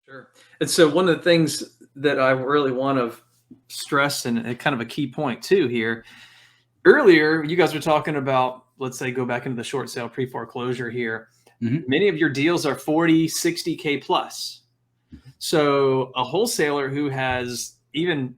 Sure. And so one of the things that I really want to stress, and kind of a key point too here, earlier you guys were talking about, let's say, go back into the short sale pre-foreclosure here. Mm-hmm. Many of your deals are 40, 60K plus. So a wholesaler who has even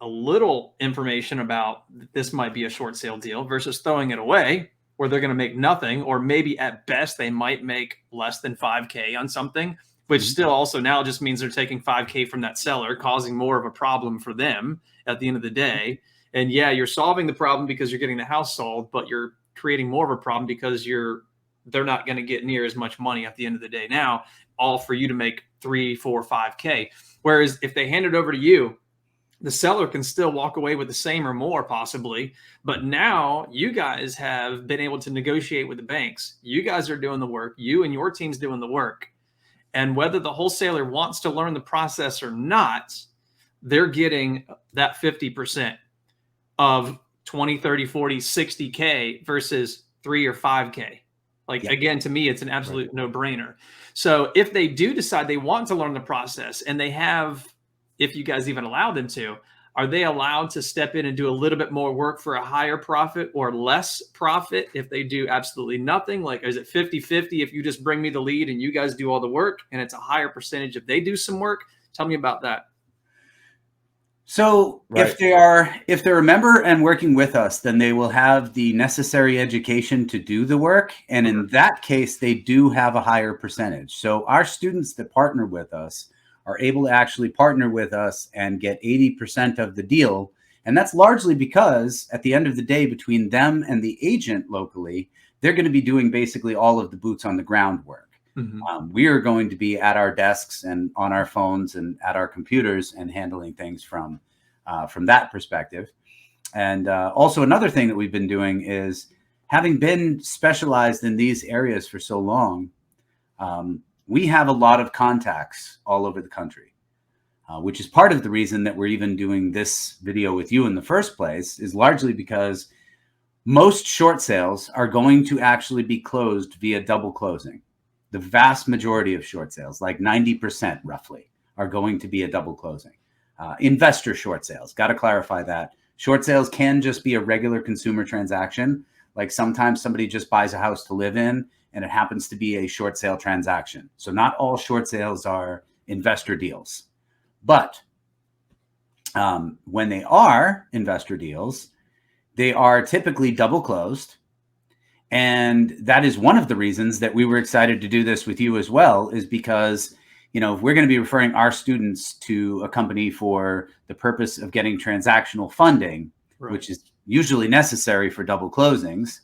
a little information about this might be a short sale deal versus throwing it away where they're going to make nothing, or maybe at best they might make less than 5K on something, which still also now just means they're taking 5K from that seller, causing more of a problem for them at the end of the day. And yeah, you're solving the problem because you're getting the house sold, but you're creating more of a problem because they're not going to get near as much money at the end of the day now, all for you to make 3, 4, 5K. Whereas if they hand it over to you, the seller can still walk away with the same or more possibly. But now you guys have been able to negotiate with the banks. You guys are doing the work. You and your team's doing the work. And whether the wholesaler wants to learn the process or not, they're getting that 50% of 20, 30, 40, 60K versus 3 or 5K. Again, to me, it's an absolute no-brainer. So if they do decide they want to learn the process, and they have, if you guys even allow them to, are they allowed to step in and do a little bit more work for a higher profit or less profit if they do absolutely nothing? Like, is it 50-50 if you just bring me the lead and you guys do all the work, and it's a higher percentage if they do some work? Tell me about that. So if they're a member and working with us, then they will have the necessary education to do the work. And in that case, they do have a higher percentage. So our students that partner with us are able to actually partner with us and get 80% of the deal. And that's largely because at the end of the day, between them and the agent locally, they're going to be doing basically all of the boots on the ground work. We are going to be at our desks and on our phones and at our computers and handling things from that perspective. And also another thing that we've been doing is, having been specialized in these areas for so long, we have a lot of contacts all over the country, which is part of the reason that we're even doing this video with you in the first place, is largely because most short sales are going to actually be closed via double closing. The vast majority of short sales, like 90% roughly, are going to be a double closing. Investor short sales, got to clarify that. Short sales can just be a regular consumer transaction. Like sometimes somebody just buys a house to live in and it happens to be a short sale transaction. So not all short sales are investor deals. But when they are investor deals, they are typically double closed. And that is one of the reasons that we were excited to do this with you as well, is because, you know, if we're going to be referring our students to a company for the purpose of getting transactional funding, which is usually necessary for double closings,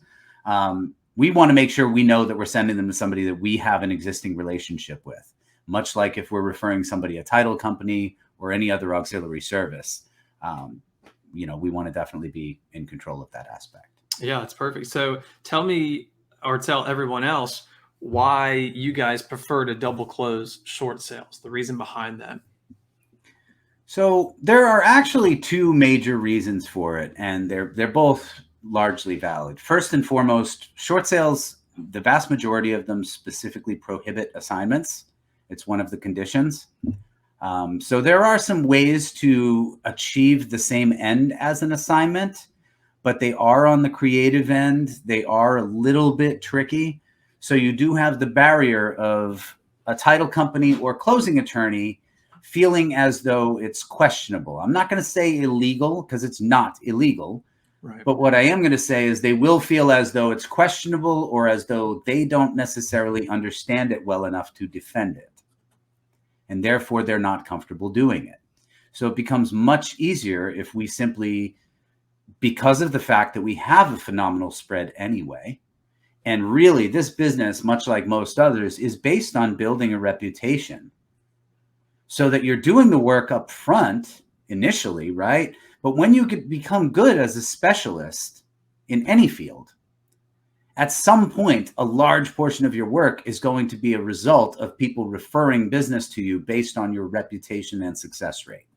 we want to make sure we know that we're sending them to somebody that we have an existing relationship with, much like if we're referring somebody a title company or any other auxiliary service. You know, we want to definitely be in control of that aspect. Yeah, that's perfect. So tell me, or tell everyone else, why you guys prefer to double close short sales, the reason behind that. So there are actually two major reasons for it, and they're both largely valid. First and foremost, short sales, the vast majority of them specifically prohibit assignments. It's one of the conditions. So there are some ways to achieve the same end as an assignment, but they are on the creative end. They are a little bit tricky. So you do have the barrier of a title company or closing attorney feeling as though it's questionable. I'm not going to say illegal, because it's not illegal. Right. But what I am going to say is they will feel as though it's questionable, or as though they don't necessarily understand it well enough to defend it. And therefore, they're not comfortable doing it. So it becomes much easier if we simply, because of the fact that we have a phenomenal spread anyway, and really this business, much like most others, is based on building a reputation, so that you're doing the work up front initially, right? But when you become good as a specialist in any field, at some point, a large portion of your work is going to be a result of people referring business to you based on your reputation and success rate.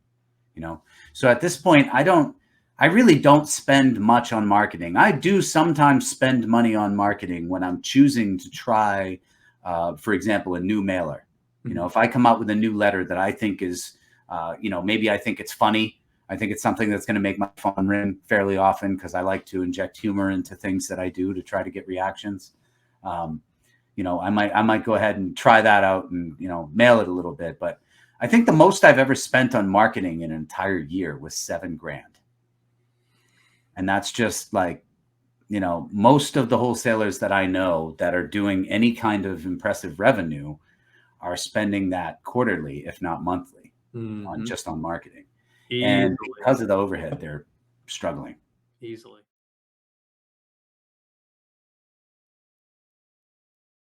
You know, so at this point, I really don't spend much on marketing. I do sometimes spend money on marketing when I'm choosing to try, for example, a new mailer. You know, if I come out with a new letter that I think is, you know, maybe I think it's funny, I think it's something that's going to make my phone ring fairly often because I like to inject humor into things that I do to try to get reactions. You know, I might go ahead and try that out and, you know, mail it a little bit. But I think the most I've ever spent on marketing in an entire year was $7,000. And that's just like, you know, most of the wholesalers that I know that are doing any kind of impressive revenue are spending that quarterly, if not monthly, on just on marketing. Easily. And because of the overhead, they're struggling. Easily.